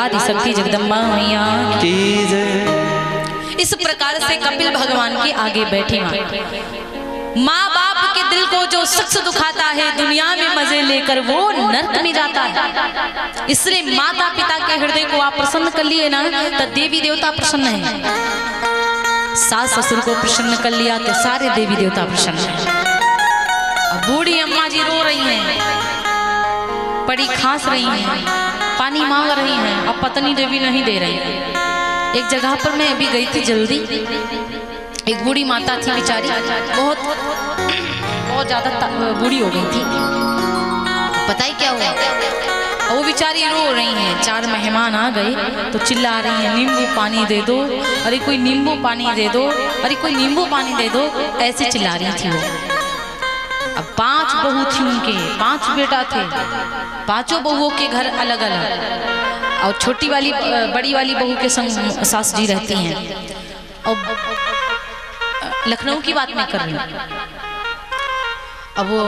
आदिशक्ति जगदम्बा मैया की जय। इस प्रकार से कपिल भगवान के आगे बैठी माँ बाप के दिल को जो शख्स दुखाता है दुनिया में मजे लेकर वो नर्क में जाता है। इसलिए माता पिता के हृदय को आप प्रसन्न कर लिए ना तो देवी देवता प्रसन्न है। सास ससुर को प्रसन्न कर लिया तो सारे देवी देवता प्रसन्न है। अब बूढ़ी अम्मा जी रो रही हैं, पड़ी खांस रही हैं, पानी मांग रही हैं, अब पत्नी देवी नहीं दे रही। एक जगह पर मैं अभी गई थी जल्दी, एक बूढ़ी माता थी बेचारी, बहुत ज्यादा बूढ़ी हो गई थी। पता ही क्या हुआ, वो बेचारी रो रही हैं। 4 मेहमान आ गए तो चिल्ला रही हैं नींबू पानी दे दो, अरे कोई नींबू पानी दे दो, अरे कोई नींबू पानी दे दो, ऐसे चिल्ला रही थी वो। अब 5 बहू थी उनके, 5 बेटा थे, 5 बहुओं के घर अलग अलग, और छोटी वाली बड़ी वाली बहू के संग सास जी रहती हैं। और लखनऊ की बात मैं कर रही हूँ। अब वो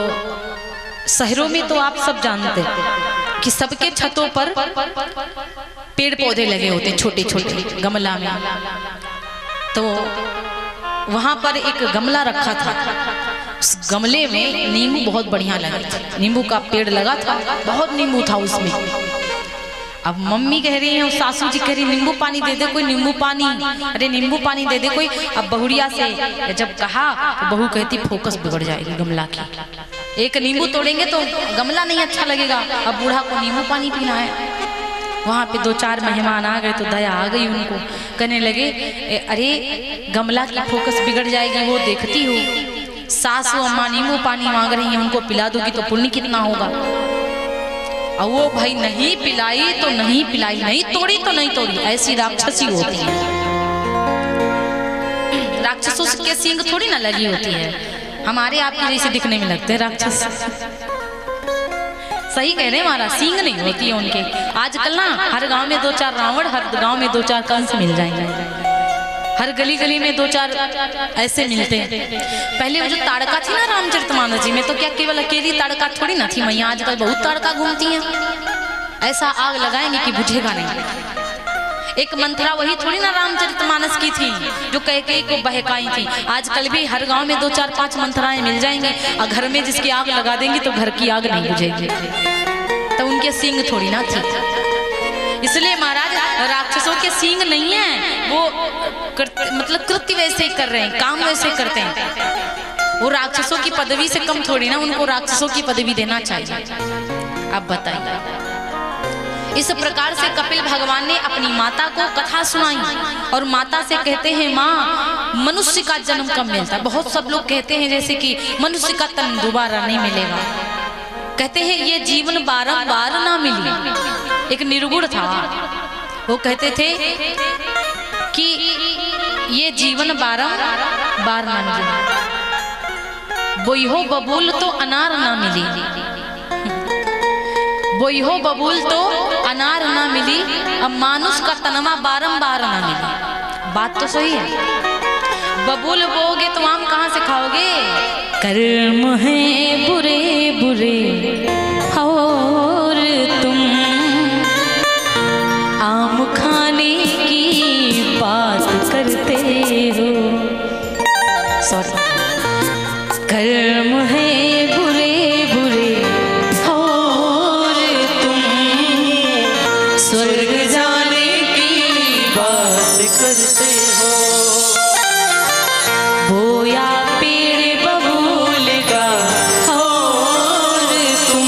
शहरों में तो आप सब जानते हैं कि सबके छतों पर पेड़ पौधे लगे होते छोटे छोटे गमला में। तो वहां पर एक गमला रखा था, उस गमले में नींबू बहुत बढ़िया लगा था, नींबू का पेड़ लगा था, बहुत नींबू था उसमें। अब मम्मी कह रही है, सासू जी कह रही नींबू पानी दे दे कोई, नींबू पानी, अरे नींबू पानी दे दे कोई। अब बहुड़िया से जब कहा तो बहू कहती फोकस बिगड़ जाएगी गमला की, एक नींबू तोड़ेंगे तो गमला नहीं अच्छा लगेगा, अब बूढ़ा को नींबू पानी पीना है। वहाँ पे 2-4 मेहमान आ गए तो दया आ गई उनको, कहने लगे अरे गमला की फोकस बिगड़ जाएगी, वो देखती हो सासू अम्मा नींबू पानी मांग रही हैं, उनको पिला दोगी तो पुण्य कितना होगा। और वो भाई नहीं पिलाई तो नहीं पिलाई, नहीं तोड़ी तो नहीं तोड़ी, ऐसी राक्षसी होती है। राक्षसों के सींग थोड़ी ना लगी होती है, हमारे आपके जैसे दिखने में लगते हैं राक्षस। सही कह रहे हैं महाराज, सींग नहीं होती है उनके। आजकल ना हर गांव में 2-4 रावण, हर गांव में 2-4 कंस मिल जाएंगे, हर गली गली में 2-4 ऐसे मिलते हैं। पहले वो जो ताड़का थी ना रामचरितमानस जी में, तो क्या केवल अकेली ताड़का थोड़ी ना थी मैया, आजकल बहुत ताड़का घूमती हैं। ऐसा आग लगाएंगे कि बुझेगा नहीं। एक मंत्रा वही थोड़ी ना रामचरितमानस की थी जो कैकेयी को बहकाई थी। आजकल भी हर गांव में 2-4-5 मंत्राएं मिल जाएंगी, और घर में जिसकी आग लगा देंगी तो घर की आग नहीं बुझेगी। तो उनके सींग थोड़ी ना थी। इसलिए महाराज राक्षसों के सींग नहीं है, वो मतलब कृत्य वैसे ही कर रहे हैं, काम वैसे करते हैं। वो राक्षसों की पदवी से कम थोड़ी ना, उनको राक्षसों की पदवी देना चाहिए। अब बताइए, इस प्रकार से कपिल भगवान ने अपनी माता को कथा सुनाई और माता से कहते हैं माँ मनुष्य का जन्म कब मिलता है। बहुत सब लोग कहते हैं जैसे कि मनुष्य का तन दोबारा नहीं मिलेगा, कहते हैं ये जीवन बारंबार ना मिली। एक निर्गुण था, वो कहते थे कि ये जीवन बारंबार ना मिली, बोई हो बबूल तो अनार ना मिली, बोई हो बबूल तो अनार ना मिली, अब मानुष का तनमा बारंबार ना मिली। बात तो सही है, बबूल बोगे तो आम कहाँ से खाओगे। कर्म है बुरे बुरे और तुम आम खाने की बात करते हो। सॉरी, कर्म है बुरे बुरे और तुम स्वर्ग जाने की बात करते हो। बोया पेड़ बबूल का और तुम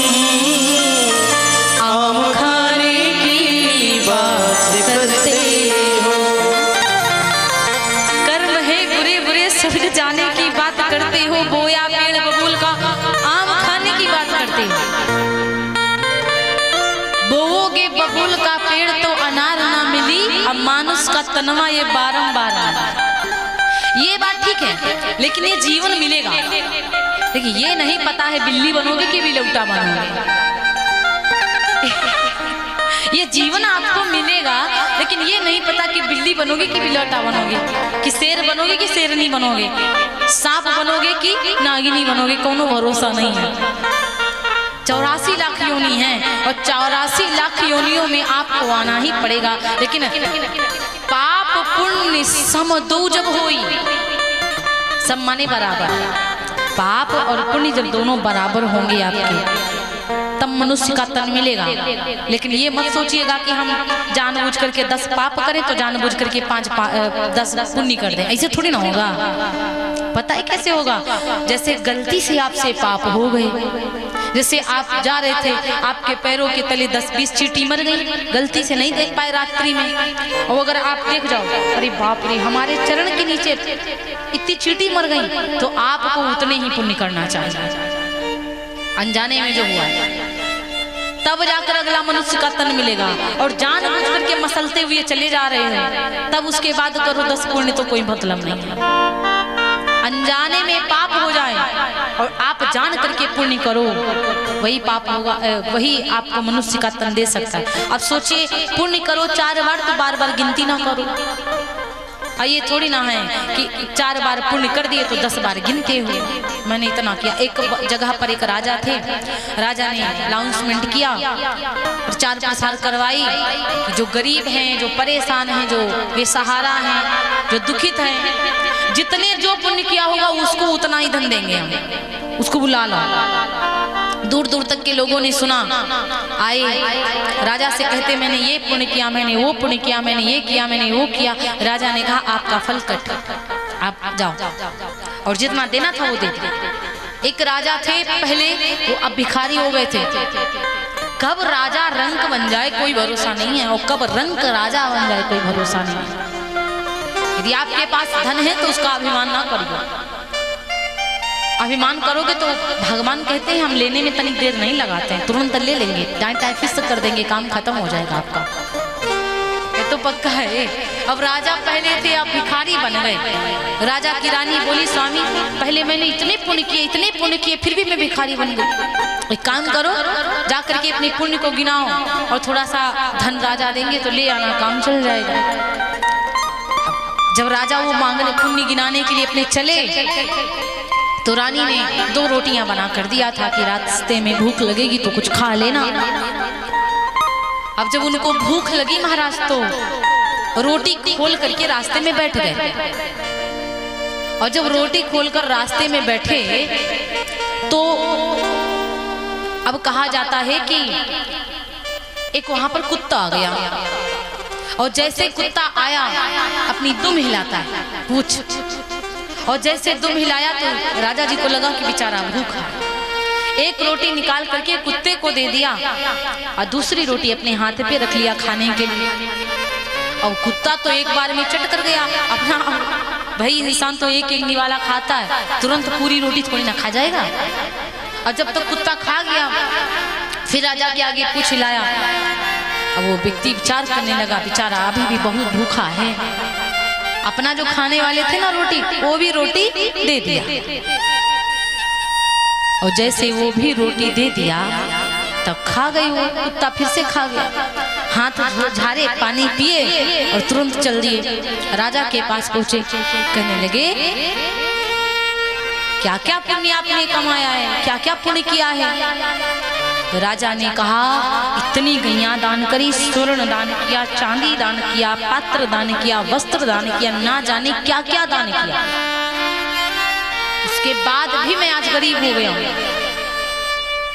आम खाने की बात करते हो। कर्म है बुरे बुरे स्वर्ग जाने की बात करते हो, बोया पेड़ बबूल का आम खाने की बात करते हो। बोओगे बबूल का पेड़ तो अनार ना मिली, अब मानुष का तनवा ये बारंबार आना। ये बात ठीक है, लेकिन ये जीवन मिलेगा। देखिए ये नहीं पता है बिल्ली बनोगे कि बिलौटा बनोगे। ये जीवन आपको मिलेगा, लेकिन ये नहीं पता कि बिल्ली बनोगे कि बिलौटा बनोगे, कि शेर बनोगे कि शेरनी बनोगे, सांप बनोगे कि नागिनी बनोगे, कोनो भरोसा नहीं है। 84 लाख योनि हैं और 84 लाख योनियों में आपको आना ही पड़ेगा। लेकिन पाप पुण्य सम दो जब होई, सब माने बराबर, पाप और पुण्य जब दोनों बराबर होंगे आपके, तब मनुष्य का तन मिलेगा। लेकिन ये मत सोचिएगा कि हम जानबूझ करके 10 पाप करें तो जानबूझ करके 10 पुण्य कर दें, ऐसे थोड़ी ना होगा। पता है कैसे होगा? जैसे गलती से आपसे पाप हो गए, जैसे आप जा रहे थे, आपके पैरों के तले 10-20 चींटी मर गई, गलती से नहीं देख पाए रात्रि में, और अगर आप देख जाओ अरे बाप रे हमारे चरण के नीचे इतनी चींटी मर गई, तो आपको उतने ही पुण्य करना चाहिए। अनजाने में जो हुआ है, तब जाकर अगला मनुष्य का तन मिलेगा। और जानबूझ करके मसलते हुए चले जा रहे हैं, तब उसके बाद करो 10 पुण्य तो कोई मतलब नहीं है। अनजाने में पाप हो जाए और आप जान करके पुण्य करो, वही पाप होगा, वही आपको मनुष्य का तन दे सकता है। अब सोचिए, पुण्य करो 4 बार तो बार बार गिनती ना करो। ये थोड़ी ना है कि 4 बार पुण्य कर दिए तो 10 बार गिनते हो। मैंने इतना किया। एक जगह पर एक राजा थे, राजा ने अनाउंसमेंट किया, प्रचार प्रसार करवाई कि जो गरीब हैं, जो परेशान हैं, जो बेसहारा हैं, जो दुखित हैं, जितने जो पुण्य किया होगा उसको उतना ही धन देंगे हम, उसको बुला लो। दूर दूर तक के लोगों ने सुना, आए राजा से कहते मैंने ये पुण्य किया, मैंने वो पुण्य किया, मैंने ये किया, मैंने वो किया। राजा ने कहा आपका फल कट, आप जाओ, और जितना देना था वो दे दिया। एक राजा थे पहले, वो अब भिखारी हो गए थे। कब राजा रंक बन जाए कोई भरोसा नहीं है, और कब रंक राजा बन जाए कोई भरोसा नहीं है। यदि आपके पास धन है तो उसका अभिमान ना करिए। अभिमान करोगे तो भगवान कहते हैं हम लेने में तनिक देर नहीं लगाते हैं, तुरंत ले लेंगे, टाइफिस कर देंगे, काम खत्म हो जाएगा आपका, ये तो पक्का है। अब राजा पहले थे, अब भिखारी बन गए। राजा की रानी बोली स्वामी पहले मैंने इतने पुण्य किए, फिर भी मैं भिखारी बन गई। एक काम करो, जा करके अपने पुण्य को गिनाओ और थोड़ा सा धन राजा देंगे तो ले आना, काम चल जाएगा। जब राजा वो मांगने पुण्य गिनाने के लिए अपने चले, तो रानी ने 2 रोटियां बना कर दिया था कि रास्ते में भूख लगेगी तो कुछ खा लेना। अब जब उनको भूख लगी महाराज, तो रोटी खोल करके रास्ते में बैठ गए। और जब रोटी खोलकर रास्ते में बैठे तो अब कहा जाता है कि एक वहां पर कुत्ता आ गया, और जैसे कुत्ता आया अपनी दुम हिलाता है, पूछ, और जैसे दुम हिलाया तो राजा जी को लगा कि बेचारा भूखा है। एक रोटी निकाल करके कुत्ते को दे दिया और दूसरी रोटी अपने हाथ पे रख लिया खाने के लिए। और कुत्ता तो एक बार में चट कर गया अपना, भाई इंसान तो एक निवाला खाता है, तुरंत पूरी रोटी थोड़ी ना खा जाएगा। और जब तक कुत्ता खा गया, फिर राजा के आगे पूछ हिलाया। अब वो व्यक्ति विचार करने लगा, बेचारा अभी भी बहुत भूखा है। अपना जो खाने वाले थे ना रोटी, वो भी रोटी दे दिया, और जैसे वो भी रोटी दे दिया तब खा गई वो कुत्ता, फिर से खा गया। हाथ झारे, पानी पिए और तुरंत चल दिए। राजा के पास पहुंचे, कहने लगे क्या क्या पुण्य आपने कमाया है, क्या क्या पुण्य किया है। राजा ने कहा इतनी गैया दान करी, स्वर्ण दान किया, चांदी दान किया, पात्र दान किया, वस्त्र दान किया, ना जाने क्या क्या दान किया। उसके बाद भी मैं आज गरीब हो गया हूँ।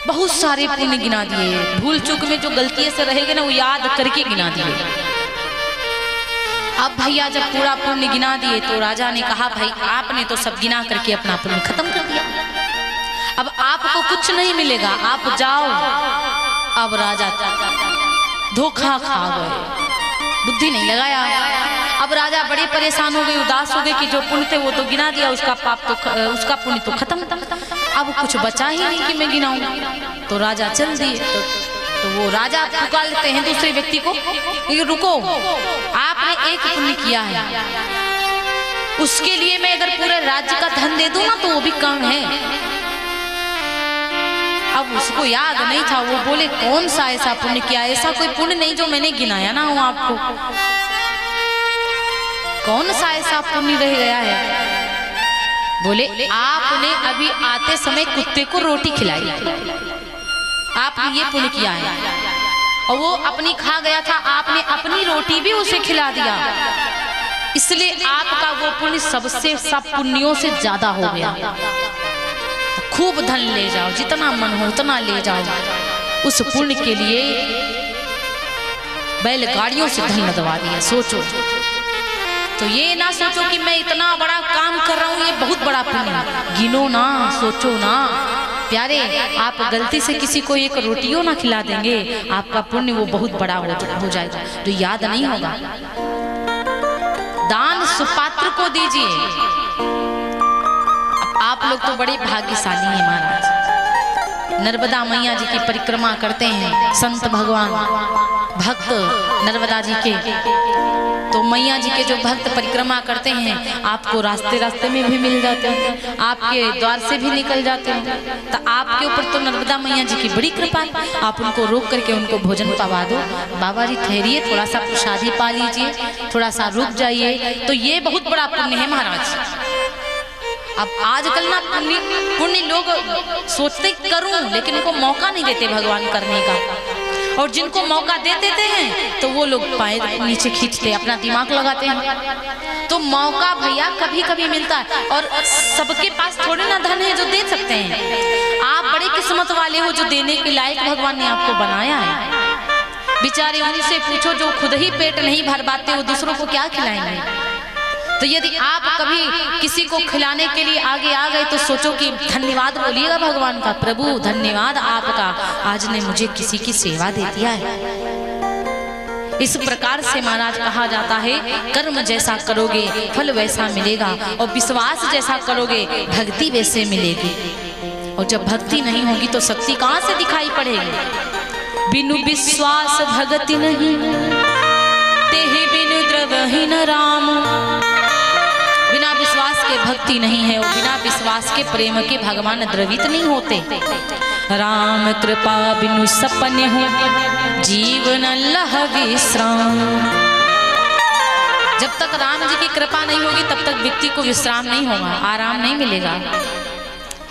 बहुत सारे पुण्य गिना दिए, भूल चूक में जो गलती से रहेगा ना वो याद करके गिना दिए। अब भैया जब पूरा पुण्य गिना दिए तो राजा ने कहा भाई आपने तो सब गिना करके अपना पुण्य खत्म कर दिया, अब आपको कुछ नहीं मिलेगा, आप जाओ। अब राजा धोखा खा गए, बुद्धि नहीं लगाया। अब राजा बड़े परेशान हो गए, उदास हो गए कि जो पुण्य थे वो तो गिना दिया, उसका पाप तो उसका पुण्य तो खत्म, अब कुछ बचा ही नहीं कि मैं गिनाऊं। तो राजा चल दिए। तो वो राजा पुकार लेते हैं दूसरे व्यक्ति को, ये रुको, आपने एक पुण्य किया है, उसके लिए मैं अगर पूरे राज्य का धन दे दूं ना तो वो भी कम है। अब उसको याद नहीं था, वो बोले कौन सा ऐसा पुण्य किया, ऐसा कोई पुण्य नहीं जो मैंने गिनाया ना हो आपको, कौन सा ऐसा पुण्य रह गया है। बोले आपने अभी आते समय कुत्ते को रोटी खिलाई, आपने ये पुण्य किया है, और वो अपनी खा गया था, आपने अपनी रोटी भी उसे खिला दिया, इसलिए आपका वो पुण्य सबसे सब पुण्यों से ज्यादा हो गया। खूब धन ले जाओ, जितना मन हो उतना ले जाओ, उस पुण्य के लिए बैलगाड़ियों से धन लदवा दिया। सोचो, तो ये ना सोचो कि मैं इतना बड़ा काम कर रहा हूं, ये बहुत बड़ा पुण्य, गिनो ना, सोचो ना प्यारे। आप गलती से किसी को एक रोटियों ना खिला देंगे, आपका पुण्य वो बहुत बड़ा हो जाएगा, जो याद नहीं होगा। दान सुपात्र को दीजिए। आप लोग तो बड़े भाग्यशाली हैं महाराज, नर्मदा मैया जी की परिक्रमा करते हैं संत भगवान भक्त नर्मदा जी के। तो मैया जी के जो भक्त परिक्रमा करते हैं, आपको रास्ते रास्ते में भी मिल जाते हैं, आपके द्वार से भी निकल जाते हैं। तो आपके ऊपर तो नर्मदा मैया जी की बड़ी कृपा है, आप उनको रोक करके उनको भोजन पवा दो। बाबा जी ठहरिए, थोड़ा सा प्रसादी पा लीजिए, थोड़ा सा रुक जाइए, तो ये बहुत बड़ा पुण्य है महाराज। अब आजकल ना पुण्य लोग सोचते करूं, लेकिन उनको मौका नहीं देते भगवान करने का, और जिनको मौका दे देते हैं तो वो लोग पाए नीचे खींचते, अपना दिमाग लगाते हैं। तो मौका भैया कभी कभी मिलता है, और सबके पास थोड़े ना धन है जो दे सकते हैं। आप बड़े किस्मत वाले हो जो देने के लायक भगवान ने आपको बनाया है। बेचारे उनसे पूछो जो खुद ही पेट नहीं भर पाते, वो दूसरों को क्या खिलाएंगे। तो यदि आप कभी किसी को खिलाने के लिए आगे आ गए तो सोचो कि धन्यवाद बोलिएगा भगवान का, प्रभु धन्यवाद आपका, आज ने मुझे किसी की सेवा दे दिया है। इस प्रकार से महाराज कहा जाता है, कर्म जैसा करोगे फल वैसा मिलेगा, और विश्वास जैसा करोगे भक्ति वैसे मिलेगी। और जब भक्ति नहीं होगी तो शक्ति कहाँ से दिखाई पड़ेगी। बिनु विश्वास भगति नहीं, तेहि बिनु द्रवहीन राम। बिना विश्वास के भक्ति नहीं है, और बिना विश्वास के प्रेम के भगवान द्रवित नहीं होते। राम कृपा बिनु सपन हो, जीवन लह विश्राम। जब तक राम जी की कृपा नहीं होगी तब तक व्यक्ति को विश्राम नहीं होगा, आराम नहीं मिलेगा।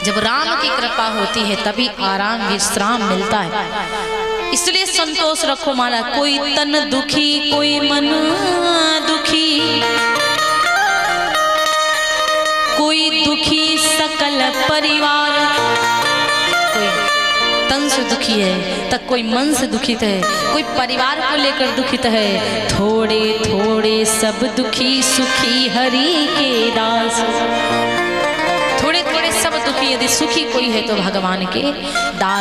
जब राम की कृपा होती है तभी आराम विश्राम मिलता है। इसलिए संतोष रखो माला, कोई तन दुखी कोई मन दुखी, कोई दुखी सकल परिवार। कोई तन से दुखी है तो कोई मन से दुखित है, कोई परिवार को लेकर दुखित है। थोड़े थोड़े सब दुखी, सुखी हरि के दास। थोड़े थोड़े सब दुखी, यदि सुखी कोई है तो भगवान के दास।